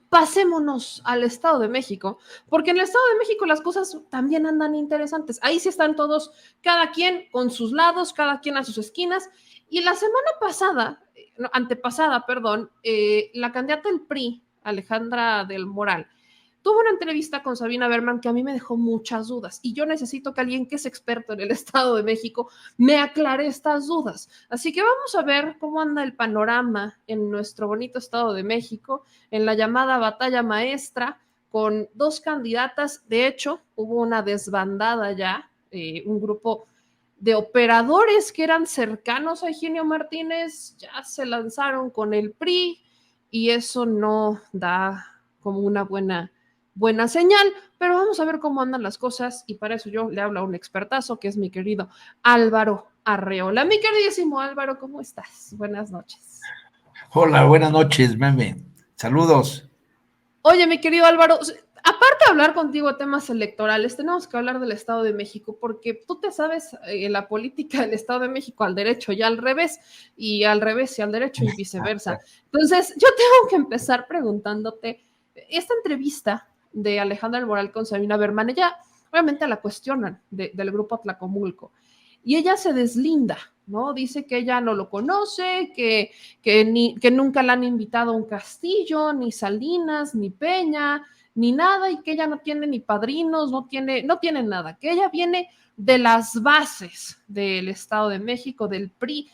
pasémonos al Estado de México, porque en el Estado de México las cosas también andan interesantes. Ahí sí están todos, cada quien con sus lados, cada quien a sus esquinas. Y la semana pasada, no, antepasada, perdón, la candidata del PRI, Alejandra del Moral, tuvo una entrevista con Sabina Berman que a mí me dejó muchas dudas y yo necesito que alguien que es experto en el Estado de México me aclare estas dudas. Así que vamos a ver cómo anda el panorama en nuestro bonito Estado de México, en la llamada batalla maestra, con dos candidatas. De hecho, hubo una desbandada ya, un grupo de operadores que eran cercanos a Eugenio Martínez, ya se lanzaron con el PRI y eso no da como una buena señal, pero vamos a ver cómo andan las cosas y para eso yo le hablo a un expertazo que es mi querido Álvaro Arreola. Mi queridísimo Álvaro, ¿cómo estás? Buenas noches. Hola, buenas noches, meme. Saludos. Oye, mi querido Álvaro, aparte de hablar contigo de temas electorales, tenemos que hablar del Estado de México, porque tú te sabes la política del Estado de México al derecho y al revés y al derecho y viceversa. Entonces, yo tengo que empezar preguntándote, esta entrevista de Alejandra del Moral con Sabina Berman, ella obviamente la cuestionan del grupo Tlacomulco y ella se deslinda, ¿no? Dice que ella no lo conoce, que nunca la han invitado a un castillo, ni Salinas, ni Peña, ni nada, y que ella no tiene ni padrinos, no tiene nada, que ella viene de las bases del Estado de México, del PRI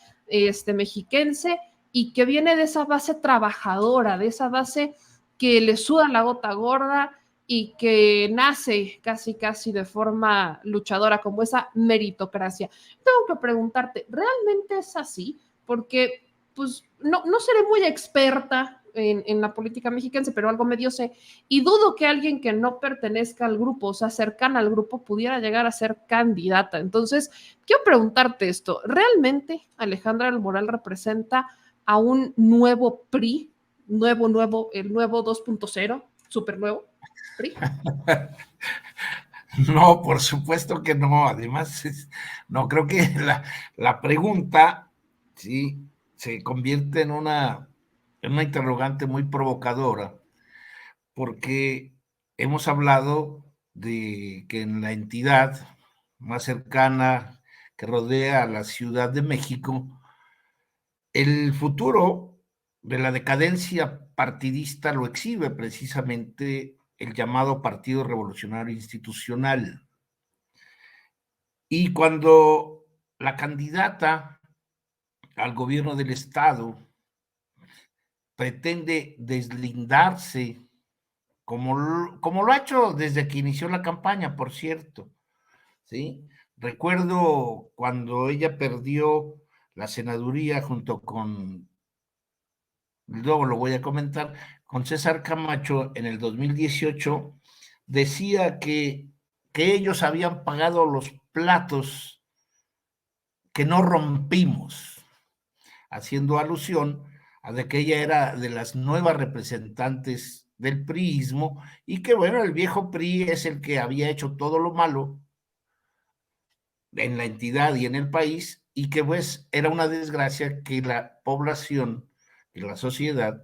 mexiquense, y que viene de esa base trabajadora, de esa base que le suda la gota gorda y que nace casi de forma luchadora, como esa meritocracia. Tengo que preguntarte, ¿realmente es así? Porque pues no seré muy experta en la política mexiquense, pero algo medio sé, y dudo que alguien que no pertenezca al grupo, o sea, cercana al grupo, pudiera llegar a ser candidata. Entonces, quiero preguntarte esto, ¿realmente Alejandra del Moral representa a un nuevo PRI, el nuevo 2.0, súper nuevo PRI? No, por supuesto que no. Además, no creo que la pregunta sí se convierte en una interrogante muy provocadora, porque hemos hablado de que en la entidad más cercana que rodea a la Ciudad de México, el futuro de la decadencia partidista lo exhibe precisamente el llamado Partido Revolucionario Institucional. Y cuando la candidata al gobierno del Estado pretende deslindarse, como lo ha hecho desde que inició la campaña, por cierto, ¿sí? Recuerdo cuando ella perdió la senaduría junto con, luego lo voy a comentar, con César Camacho en el 2018, decía que ellos habían pagado los platos que no rompimos, haciendo alusión a de que ella era de las nuevas representantes del priismo y que, bueno, el viejo PRI es el que había hecho todo lo malo en la entidad y en el país y que, pues, era una desgracia que la población y la sociedad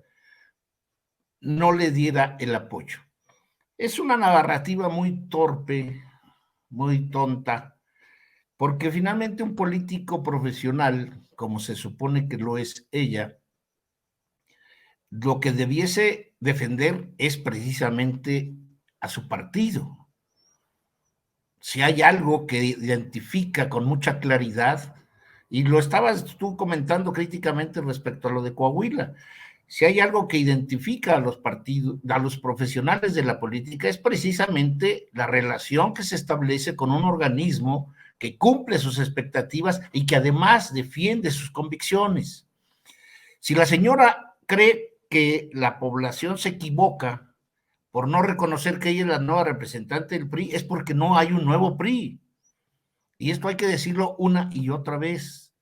no le diera el apoyo. Es una narrativa muy torpe, muy tonta, porque finalmente un político profesional, como se supone que lo es ella, lo que debiese defender es precisamente a su partido. Si hay algo que identifica con mucha claridad, y lo estabas tú comentando críticamente respecto a lo de Coahuila, si hay algo que identifica a los partidos, a los profesionales de la política, es precisamente la relación que se establece con un organismo que cumple sus expectativas y que además defiende sus convicciones. Si la señora cree que la población se equivoca por no reconocer que ella es la nueva representante del PRI, es porque no hay un nuevo PRI. Y esto hay que decirlo una y otra vez.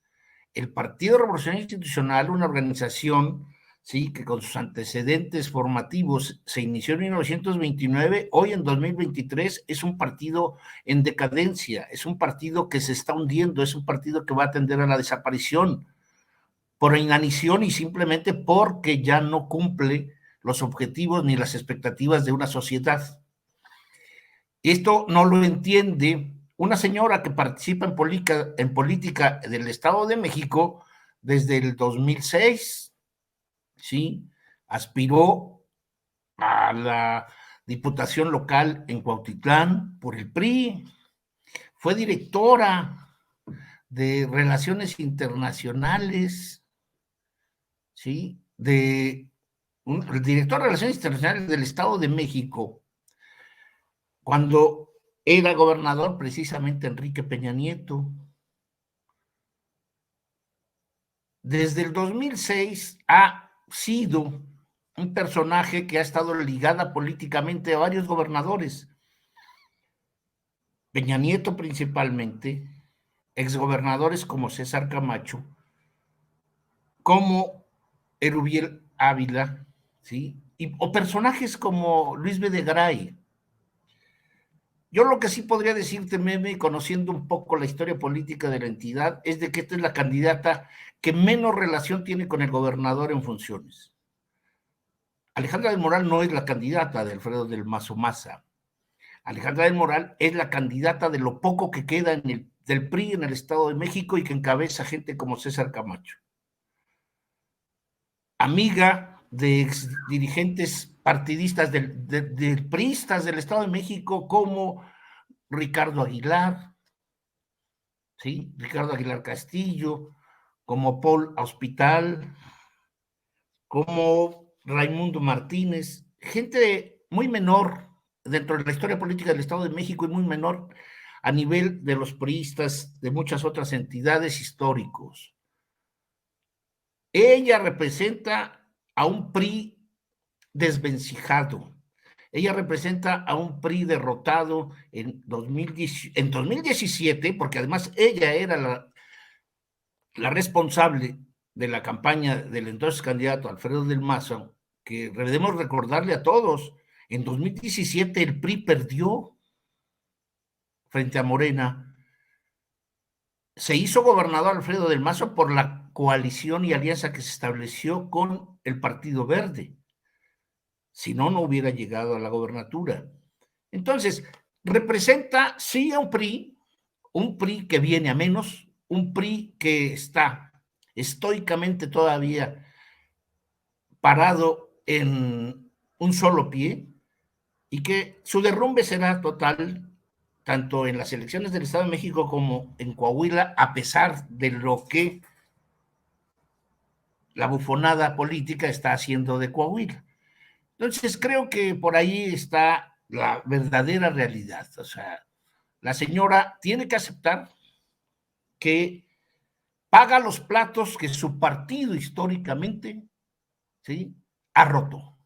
El Partido Revolucionario Institucional, una organización, sí, que con sus antecedentes formativos se inició en 1929, hoy en 2023 es un partido en decadencia, es un partido que se está hundiendo, es un partido que va a tender a la desaparición por inanición y simplemente porque ya no cumple los objetivos ni las expectativas de una sociedad. Esto no lo entiende una señora que participa en política del Estado de México desde el 2006, ¿sí? Aspiró a la diputación local en Cuautitlán por el PRI, fue directora de Relaciones Internacionales, ¿sí? El director de Relaciones Internacionales del Estado de México, cuando era gobernador precisamente Enrique Peña Nieto. Desde el 2006 ha sido un personaje que ha estado ligada políticamente a varios gobernadores, Peña Nieto principalmente, exgobernadores como César Camacho, como Erubiel Ávila, ¿sí? O personajes como Luis Videgaray. Yo lo que sí podría decirte, Meme, conociendo un poco la historia política de la entidad, es de que esta es la candidata que menos relación tiene con el gobernador en funciones. Alejandra del Moral no es la candidata de Alfredo del Mazo Maza. Alejandra del Moral es la candidata de lo poco que queda del PRI en el Estado de México y que encabeza gente como César Camacho. Amiga de ex dirigentes partidistas del PRIistas del Estado de México como Ricardo Aguilar, ¿sí? Ricardo Aguilar Castillo, como Paul Hospital, como Raimundo Martínez, gente muy menor dentro de la historia política del Estado de México y muy menor a nivel de los priistas de muchas otras entidades históricos. Ella representa a un PRI desvencijado. Ella representa a un PRI derrotado en 2017, porque además ella era la responsable de la campaña del entonces candidato Alfredo del Mazo, que debemos recordarle a todos, en 2017 el PRI perdió frente a Morena. Se hizo gobernador Alfredo del Mazo por la coalición y alianza que se estableció con el Partido Verde. Si no, no hubiera llegado a la gobernatura. Entonces, representa sí a un PRI que viene a menos, un PRI que está estoicamente todavía parado en un solo pie y que su derrumbe será total tanto en las elecciones del Estado de México como en Coahuila, a pesar de lo que la bufonada política está haciendo de Coahuila. Entonces creo que por ahí está la verdadera realidad. O sea, la señora tiene que aceptar que paga los platos que su partido históricamente, ¿sí?, ha roto.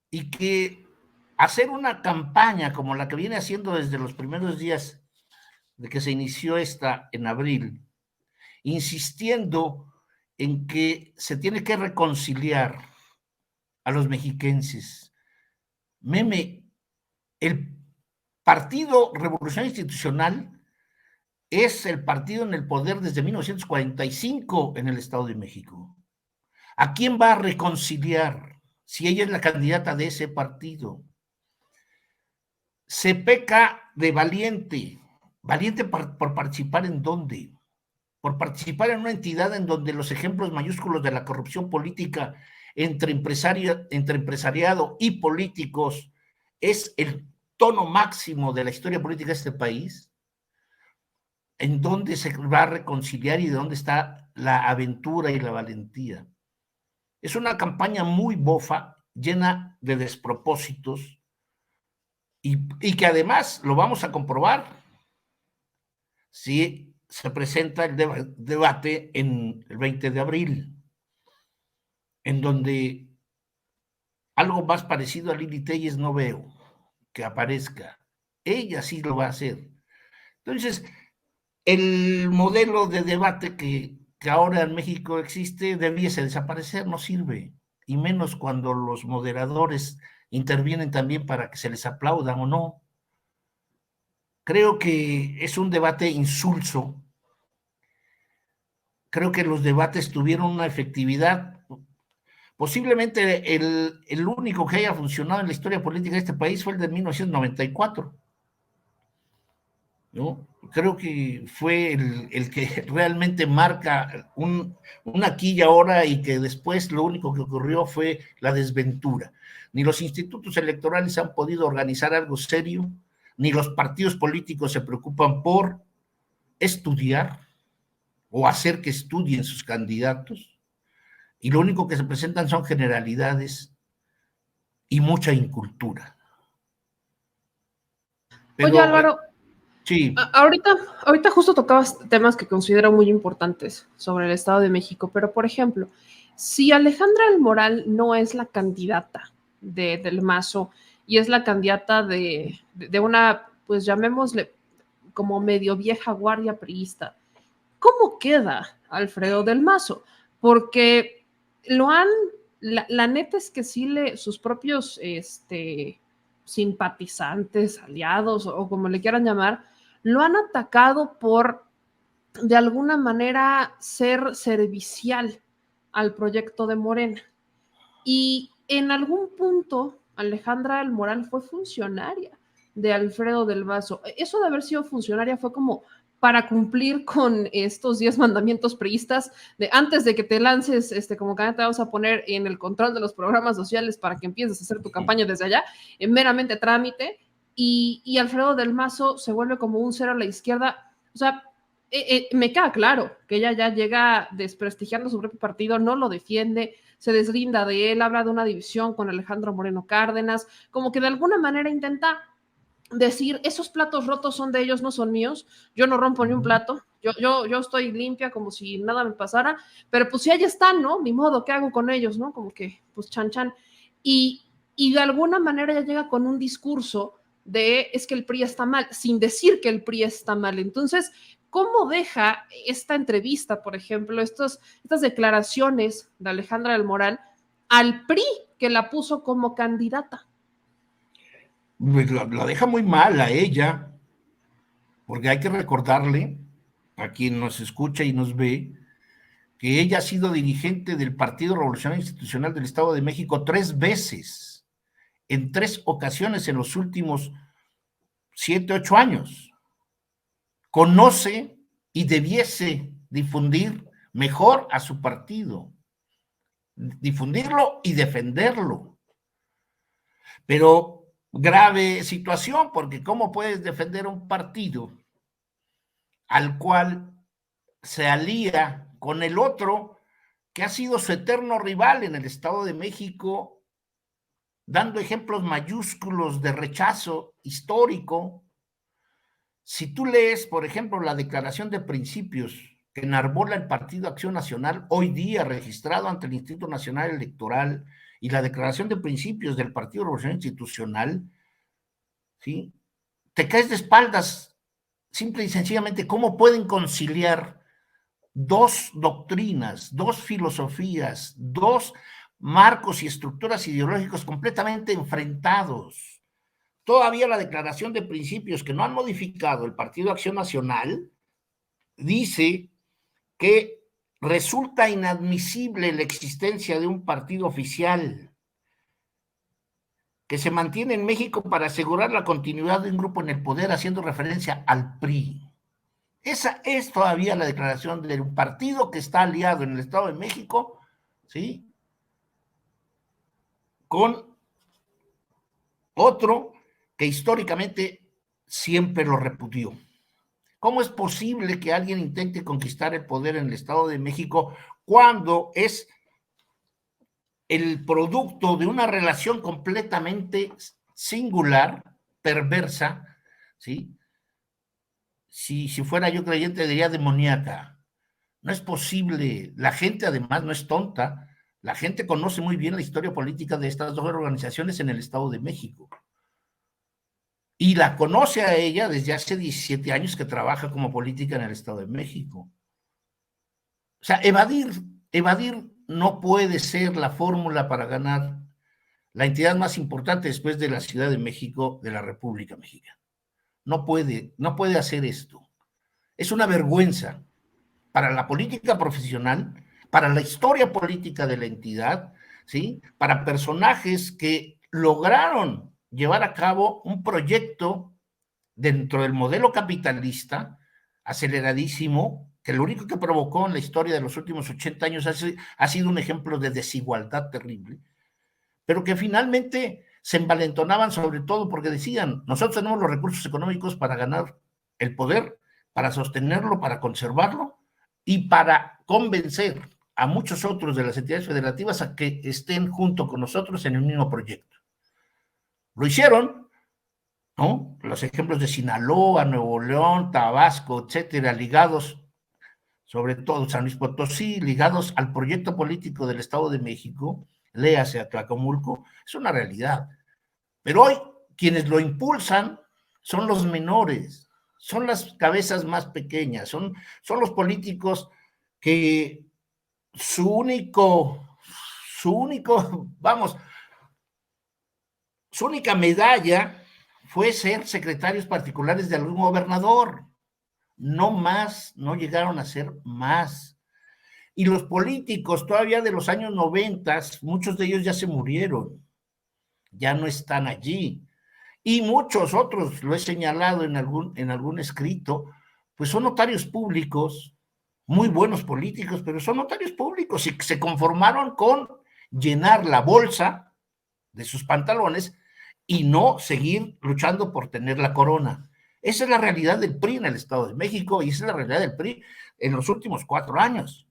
Y que hacer una campaña como la que viene haciendo desde los primeros días de que se inició esta en abril, insistiendo en que se tiene que reconciliar a los mexiquenses. Meme, el Partido Revolución Institucional es el partido en el poder desde 1945 en el Estado de México. ¿A quién va a reconciliar si ella es la candidata de ese partido? Se peca de valiente. ¿Valiente por participar en dónde? Por participar en una entidad en donde los ejemplos mayúsculos de la corrupción política entre empresariado y políticos es el tono máximo de la historia política de este país. ¿En dónde se va a reconciliar y de dónde está la aventura y la valentía? Es una campaña muy bofa, llena de despropósitos y que además lo vamos a comprobar si se presenta el debate en el 20 de abril, en donde algo más parecido a Lili Telles no veo que aparezca. Ella sí lo va a hacer. Entonces, el modelo de debate que ahora en México existe debiese desaparecer, no sirve, y menos cuando los moderadores intervienen también para que se les aplaudan o no. Creo que es un debate insulso. Creo que los debates tuvieron una efectividad Posiblemente el único que haya funcionado en la historia política de este país fue el de 1994, ¿no? Creo que fue el que realmente marca un aquí y ahora, y que después lo único que ocurrió fue la desventura. Ni los institutos electorales han podido organizar algo serio, ni los partidos políticos se preocupan por estudiar o hacer que estudien sus candidatos, y lo único que se presentan son generalidades y mucha incultura. Oye, Pero Álvaro, sí. ahorita justo tocabas temas que considero muy importantes sobre el Estado de México, pero por ejemplo, si Alejandra del Moral no es la candidata del Mazo y es la candidata de una, pues llamémosle como medio vieja guardia priista, ¿cómo queda Alfredo del Mazo? Porque lo han, la neta es que sí sus propios simpatizantes, aliados o como le quieran llamar, lo han atacado por de alguna manera ser servicial al proyecto de Morena. Y en algún punto, Alejandra del Moral fue funcionaria de Alfredo del Mazo. Eso de haber sido funcionaria fue como para cumplir con estos 10 mandamientos priistas de antes de que te lances como candidata, te vamos a poner en el control de los programas sociales para que empieces a hacer tu campaña desde allá, en meramente trámite, y Alfredo del Mazo se vuelve como un cero a la izquierda. O sea, me queda claro que ella ya llega desprestigiando su propio partido, no lo defiende, se deslinda de él, habla de una división con Alejandro Moreno Cárdenas, como que de alguna manera intenta decir, esos platos rotos son de ellos, no son míos, yo no rompo ni un plato, yo estoy limpia como si nada me pasara, pero pues si ahí están, ¿no? Ni modo, ¿qué hago con ellos, no? Como que, pues chan chan. Y, y de alguna manera ya llega con un discurso de es que el PRI está mal, sin decir que el PRI está mal. Entonces, ¿cómo deja esta entrevista, por ejemplo, estas declaraciones de Alejandra del Moral al PRI que la puso como candidata? La deja muy mal a ella, porque hay que recordarle a quien nos escucha y nos ve que ella ha sido dirigente del Partido Revolucionario Institucional del Estado de México 3 veces, en 3 ocasiones en los últimos 7, 8 años. Conoce y debiese difundir mejor a su partido, difundirlo y defenderlo. Pero grave situación, porque ¿cómo puedes defender un partido al cual se alía con el otro que ha sido su eterno rival en el Estado de México, dando ejemplos mayúsculos de rechazo histórico? Si tú lees, por ejemplo, la declaración de principios que enarbola el Partido Acción Nacional, hoy día registrado ante el Instituto Nacional Electoral, y la declaración de principios del Partido Revolucionario Institucional, ¿sí?, te caes de espaldas, simple y sencillamente. ¿Cómo pueden conciliar dos doctrinas, dos filosofías, dos marcos y estructuras ideológicos completamente enfrentados? Todavía la declaración de principios, que no han modificado el Partido Acción Nacional, dice que resulta inadmisible la existencia de un partido oficial que se mantiene en México para asegurar la continuidad de un grupo en el poder, haciendo referencia al PRI. Esa es todavía la declaración de un partido que está aliado en el Estado de México, ¿sí?, con otro que históricamente siempre lo repudió. ¿Cómo es posible que alguien intente conquistar el poder en el Estado de México cuando es el producto de una relación completamente singular, perversa, ¿sí? Si fuera yo creyente, diría demoníaca. No es posible. La gente, además, no es tonta. La gente conoce muy bien la historia política de estas dos organizaciones en el Estado de México. Y la conoce a ella desde hace 17 años que trabaja como política en el Estado de México. O sea, evadir no puede ser la fórmula para ganar la entidad más importante después de la Ciudad de México, de la República Mexicana. No puede hacer esto. Es una vergüenza para la política profesional, para la historia política de la entidad, ¿sí? Para personajes que lograron llevar a cabo un proyecto dentro del modelo capitalista aceleradísimo, que lo único que provocó en la historia de los últimos 80 años ha sido un ejemplo de desigualdad terrible, pero que finalmente se envalentonaban sobre todo porque decían, nosotros tenemos los recursos económicos para ganar el poder, para sostenerlo, para conservarlo y para convencer a muchos otros de las entidades federativas a que estén junto con nosotros en el mismo proyecto. Lo hicieron, ¿no? Los ejemplos de Sinaloa, Nuevo León, Tabasco, etcétera, ligados, sobre todo San Luis Potosí, ligados al proyecto político del Estado de México, léase a Tlacomulco, es una realidad. Pero hoy quienes lo impulsan son los menores, son las cabezas más pequeñas, son los políticos que su único, vamos, su única medalla fue ser secretarios particulares de algún gobernador. No más, no llegaron a ser más. Y los políticos todavía de los años 90, muchos de ellos ya se murieron, ya no están allí. Y muchos otros, lo he señalado en algún escrito, pues son notarios públicos, muy buenos políticos, pero son notarios públicos y se conformaron con llenar la bolsa de sus pantalones y no seguir luchando por tener la corona. Esa es la realidad del PRI en el Estado de México y esa es la realidad del PRI en los últimos 4 años.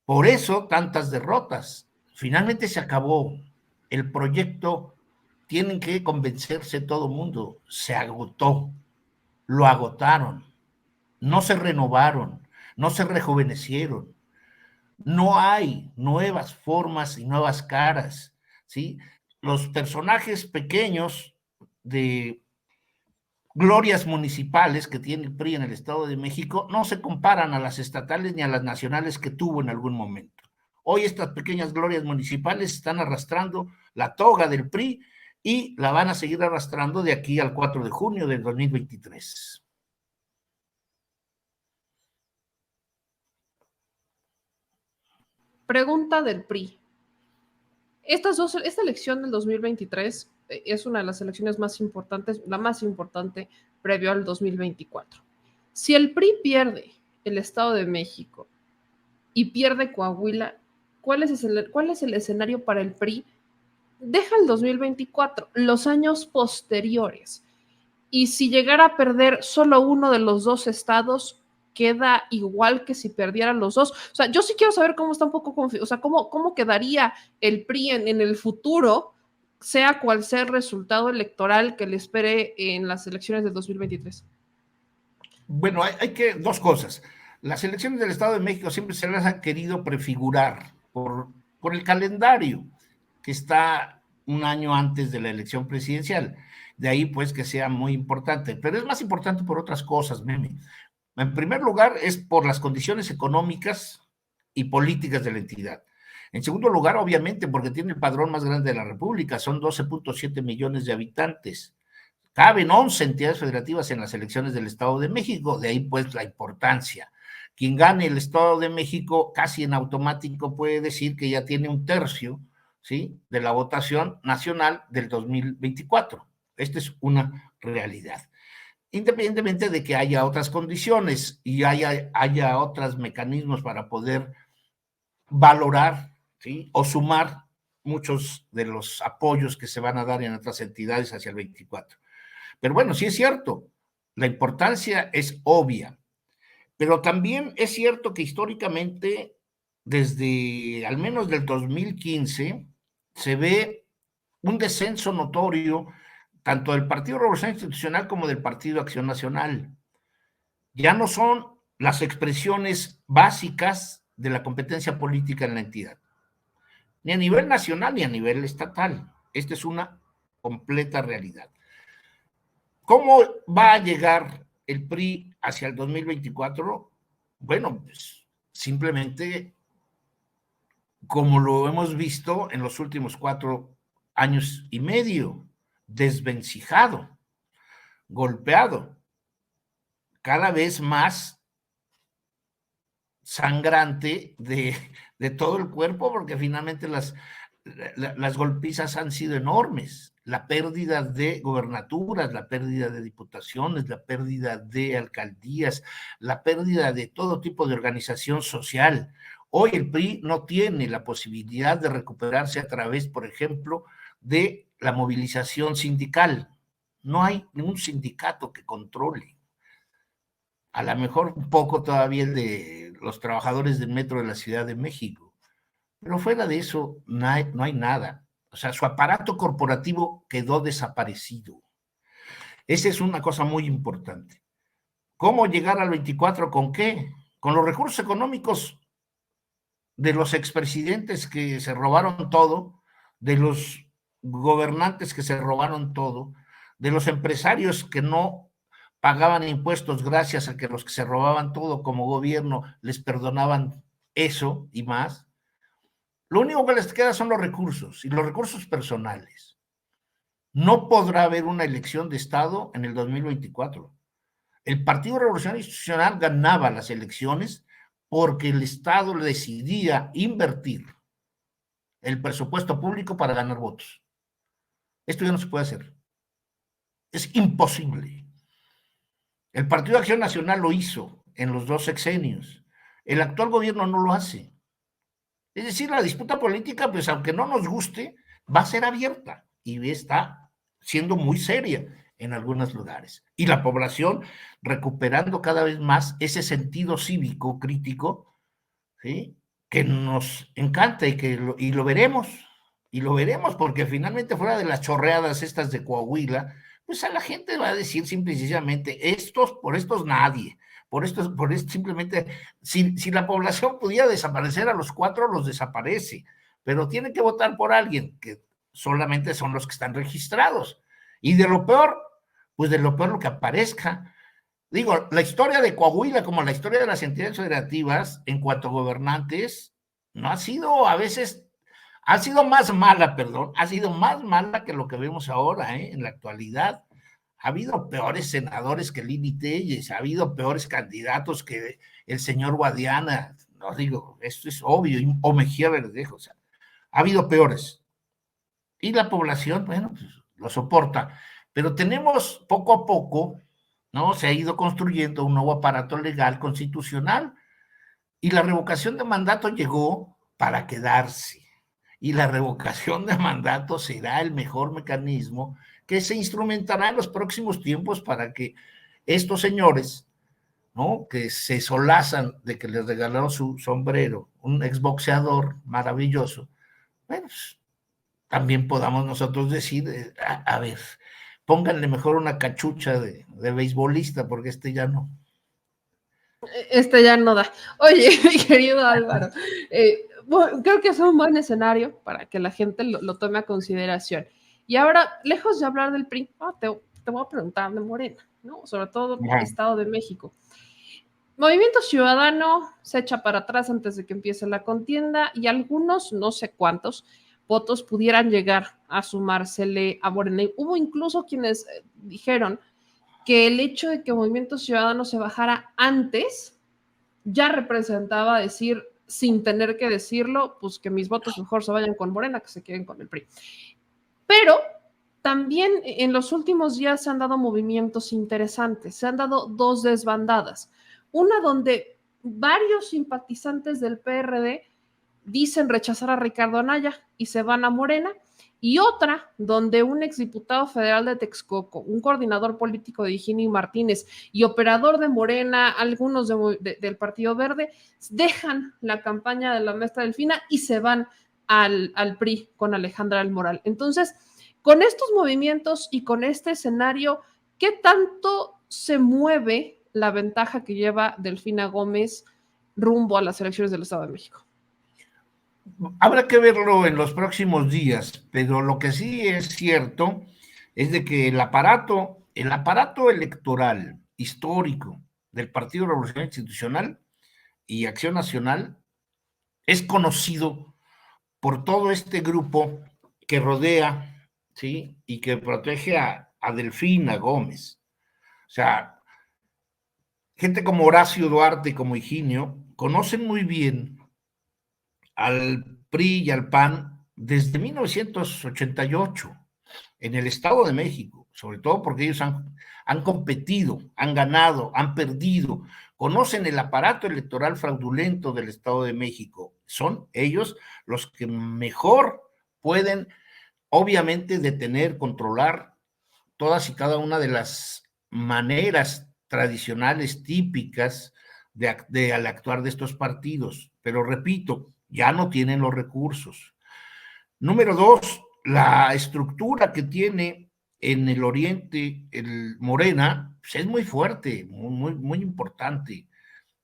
Por eso tantas derrotas. Finalmente se acabó el proyecto, tienen que convencerse todo el mundo, se agotó, lo agotaron, no se renovaron, no se rejuvenecieron, no hay nuevas formas y nuevas caras, ¿sí? Los personajes pequeños de glorias municipales que tiene el PRI en el Estado de México no se comparan a las estatales ni a las nacionales que tuvo en algún momento. Hoy estas pequeñas glorias municipales están arrastrando la toga del PRI y la van a seguir arrastrando de aquí al 4 de junio del 2023. Pregunta del PRI. Esta elección del 2023 es una de las elecciones más importantes, la más importante previo al 2024. Si el PRI pierde el Estado de México y pierde Coahuila, ¿cuál es el escenario para el PRI? Deja el 2024, los años posteriores. Y si llegara a perder solo uno de los dos estados, queda igual que si perdieran los dos. O sea, yo sí quiero saber cómo está un poco confuso, o sea, cómo quedaría el PRI en el futuro, sea cual sea el resultado electoral que le espere en las elecciones del 2023. Bueno, dos cosas. Las elecciones del Estado de México siempre se las han querido prefigurar por el calendario que está un año antes de la elección presidencial. De ahí, pues, que sea muy importante. Pero es más importante por otras cosas, Meme. En primer lugar, es por las condiciones económicas y políticas de la entidad. En segundo lugar, obviamente, porque tiene el padrón más grande de la República, son 12.7 millones de habitantes. Caben 11 entidades federativas en las elecciones del Estado de México, de ahí pues la importancia. Quien gane el Estado de México casi en automático puede decir que ya tiene un tercio, ¿sí?, de la votación nacional del 2024. Esta es una realidad. Independientemente de que haya otras condiciones y haya otros mecanismos para poder valorar, ¿sí?, o sumar muchos de los apoyos que se van a dar en otras entidades hacia el 24. Pero bueno, sí es cierto, la importancia es obvia, pero también es cierto que históricamente, desde al menos del 2015, se ve un descenso notorio tanto del Partido Revolución Institucional como del Partido Acción Nacional. Ya no son las expresiones básicas de la competencia política en la entidad, ni a nivel nacional ni a nivel estatal. Esta es una completa realidad. ¿Cómo va a llegar el PRI hacia el 2024? Bueno, pues simplemente como lo hemos visto en los últimos 4 años y medio, desvencijado, golpeado, cada vez más sangrante de todo el cuerpo, porque finalmente las golpizas han sido enormes. La pérdida de gobernaturas, la pérdida de diputaciones, la pérdida de alcaldías, la pérdida de todo tipo de organización social. Hoy el PRI no tiene la posibilidad de recuperarse a través, por ejemplo, de la movilización sindical. No hay ningún sindicato que controle. A lo mejor un poco todavía el de los trabajadores del metro de la Ciudad de México, pero fuera de eso no hay nada. O sea, su aparato corporativo quedó desaparecido. Esa es una cosa muy importante. ¿Cómo llegar al 24? ¿Con qué? Con los recursos económicos de los expresidentes que se robaron todo, de los gobernantes que se robaron todo, de los empresarios que no pagaban impuestos gracias a que los que se robaban todo como gobierno les perdonaban eso y más. Lo único que les queda son los recursos y los recursos personales. No podrá haber una elección de Estado en el 2024. El Partido Revolucionario Institucional ganaba las elecciones porque el Estado le decidía invertir el presupuesto público para ganar votos. Esto ya no se puede hacer. Es imposible. El Partido de Acción Nacional lo hizo en los 2 sexenios. El actual gobierno no lo hace. Es decir, la disputa política, pues aunque no nos guste, va a ser abierta y está siendo muy seria en algunos lugares. Y la población recuperando cada vez más ese sentido cívico crítico, ¿sí? Que nos encanta y lo veremos. Y lo veremos porque finalmente fuera de las chorreadas estas de Coahuila, pues a la gente va a decir simple y sencillamente, por estos nadie, por esto simplemente, si la población pudiera desaparecer a los 4, los desaparece, pero tiene que votar por alguien que solamente son los que están registrados. Y de lo peor, pues de lo peor lo que aparezca. Digo, la historia de Coahuila, como la historia de las entidades federativas, en cuanto a gobernantes, no ha sido a veces, ha sido más mala, perdón, ha sido más mala que lo que vemos ahora, en la actualidad. Ha habido peores senadores que Lili Telles, ha habido peores candidatos que el señor Guadiana, no digo, esto es obvio, o Mejía Verdejo, o sea, ha habido peores. Y la población, bueno, pues lo soporta. Pero tenemos poco a poco, ¿no? Se ha ido construyendo un nuevo aparato legal constitucional y la revocación de mandato llegó para quedarse. Y la revocación de mandato será el mejor mecanismo que se instrumentará en los próximos tiempos para que estos señores, ¿no? Que se solazan de que les regalaron su sombrero, un exboxeador maravilloso, bueno, pues, también podamos nosotros decir, a ver, pónganle mejor una cachucha de beisbolista, porque ya no. Este ya no da. Oye, mi querido Álvaro, bueno, creo que es un buen escenario para que la gente lo tome a consideración. Y ahora, lejos de hablar del PRI, te voy a preguntar de Morena, ¿no? Sobre todo Estado de México. Movimiento Ciudadano se echa para atrás antes de que empiece la contienda y algunos, no sé cuántos, votos pudieran llegar a sumársele a Morena. Y hubo incluso quienes dijeron que el hecho de que Movimiento Ciudadano se bajara antes ya representaba decir, sin tener que decirlo, pues que mis votos mejor se vayan con Morena, que se queden con el PRI. Pero también en los últimos días se han dado movimientos interesantes, se han dado 2 desbandadas. Una donde varios simpatizantes del PRD dicen rechazar a Ricardo Anaya y se van a Morena, y otra donde un exdiputado federal de Texcoco, un coordinador político de Higinio Martínez y operador de Morena, algunos del Partido Verde, dejan la campaña de la maestra Delfina y se van al PRI con Alejandra del Moral. Entonces, con estos movimientos y con este escenario, ¿qué tanto se mueve la ventaja que lleva Delfina Gómez rumbo a las elecciones del Estado de México? Habrá que verlo en los próximos días, pero lo que sí es cierto es de que el aparato electoral histórico del Partido Revolucionario Institucional y Acción Nacional es conocido por todo este grupo que rodea, ¿sí? Y que protege a Delfina Gómez. O sea, gente como Horacio Duarte y como Higinio conocen muy bien al PRI y al PAN desde 1988 en el Estado de México, sobre todo porque ellos han competido, han ganado, han perdido, conocen el aparato electoral fraudulento del Estado de México. Son ellos los que mejor pueden, obviamente, detener, controlar todas y cada una de las maneras tradicionales típicas al actuar de estos partidos. Pero repito, ya no tienen los recursos. Número dos, la estructura que tiene en el oriente el Morena pues es muy fuerte, muy importante.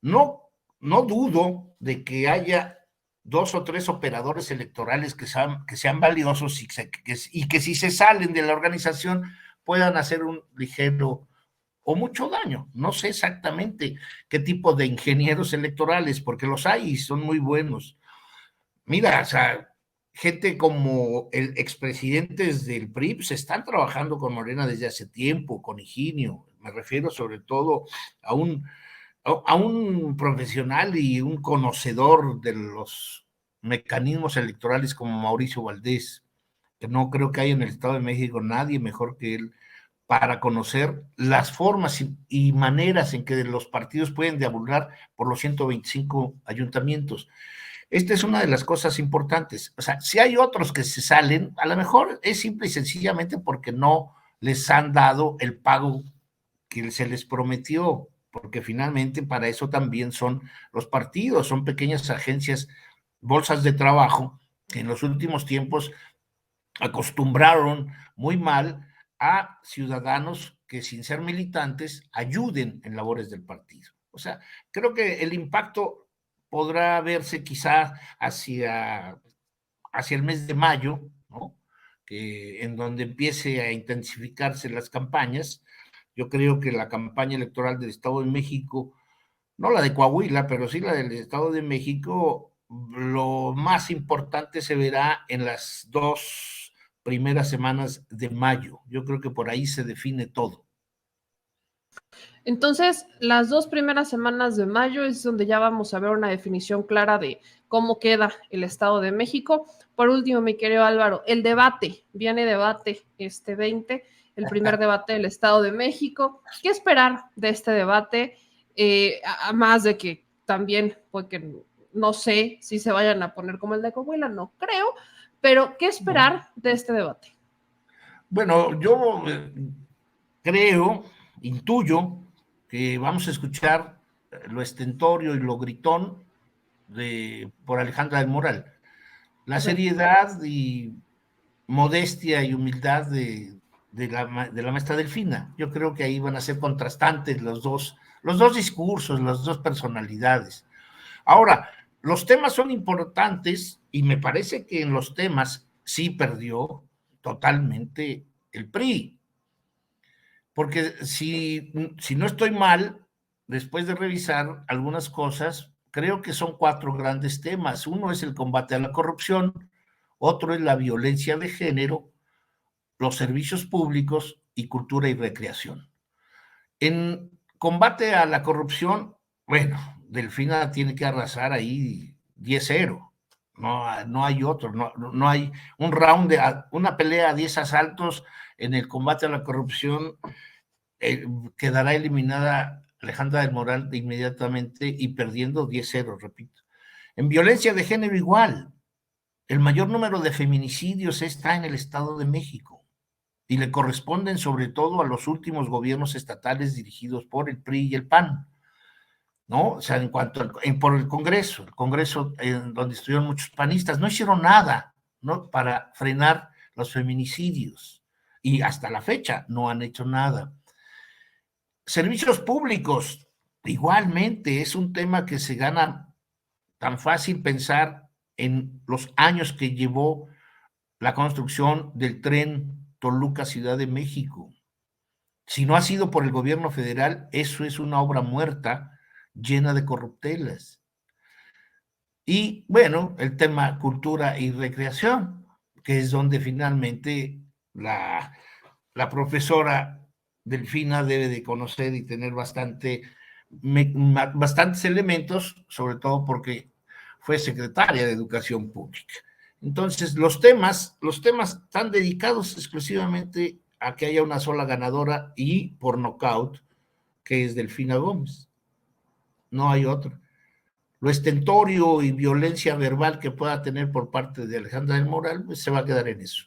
No, no dudo de que haya dos o tres operadores electorales que sean valiosos y que si se salen de la organización puedan hacer un ligero o mucho daño. No sé exactamente qué tipo de ingenieros electorales, porque los hay y son muy buenos. Mira, o sea, gente como el expresidente del PRI se están trabajando con Morena desde hace tiempo, con Higinio. Me refiero sobre todo a un profesional y un conocedor de los mecanismos electorales como Mauricio Valdés, que no creo que haya en el Estado de México nadie mejor que él para conocer las formas y maneras en que los partidos pueden deambular por los 125 ayuntamientos. Esta es una de las cosas importantes. O sea, si hay otros que se salen, a lo mejor es simple y sencillamente porque no les han dado el pago que se les prometió, porque finalmente para eso también son los partidos, son pequeñas agencias, bolsas de trabajo, que en los últimos tiempos acostumbraron muy mal a ciudadanos que sin ser militantes ayuden en labores del partido. O sea, creo que el impacto podrá verse quizá hacia el mes de mayo, ¿no? En donde empiece a intensificarse las campañas. Yo creo que la campaña electoral del Estado de México, no la de Coahuila, pero sí la del Estado de México, lo más importante se verá en las 2 primeras semanas de mayo. Yo creo que por ahí se define todo. Entonces, las 2 primeras semanas de mayo es donde ya vamos a ver una definición clara de cómo queda el Estado de México. Por último, mi querido Álvaro, el debate, viene debate este 20, el primer debate del Estado de México. ¿Qué esperar de este debate? A más de que también, porque no sé si se vayan a poner como el de Coahuila, no creo, pero ¿qué esperar de este debate? Bueno, yo creo, intuyo, que vamos a escuchar lo estentorio y lo gritón por Alejandra del Moral. La Okay. seriedad y modestia y humildad de la maestra Delfina. Yo creo que ahí van a ser contrastantes los dos discursos, las dos personalidades. Ahora, los temas son importantes y me parece que en los temas sí perdió totalmente el PRI. Porque si no estoy mal, después de revisar algunas cosas, creo que son 4 grandes temas. Uno es el combate a la corrupción, otro es la violencia de género, los servicios públicos y cultura y recreación. En combate a la corrupción, bueno, Delfina tiene que arrasar ahí 10-0. No hay otro, no hay un round, una pelea a 10 asaltos en el combate a la corrupción. Quedará eliminada Alejandra del Moral inmediatamente y perdiendo 10-0, repito. En violencia de género igual, el mayor número de feminicidios está en el Estado de México y le corresponden sobre todo a los últimos gobiernos estatales dirigidos por el PRI y el PAN, ¿no? O sea, por el Congreso donde estuvieron muchos panistas, no hicieron nada, ¿no? Para frenar los feminicidios y hasta la fecha no han hecho nada. Servicios públicos, igualmente, es un tema que se gana tan fácil pensar en los años que llevó la construcción del tren Toluca-Ciudad de México. Si no ha sido por el gobierno federal, eso es una obra muerta llena de corruptelas. Y bueno, el tema cultura y recreación, que es donde finalmente la profesora Delfina debe de conocer y tener bastantes elementos, sobre todo porque fue secretaria de Educación Pública. Entonces, los temas están dedicados exclusivamente a que haya una sola ganadora y por nocaut, que es Delfina Gómez. No hay otro. Lo estentorio y violencia verbal que pueda tener por parte de Alejandra del Moral, pues se va a quedar en eso.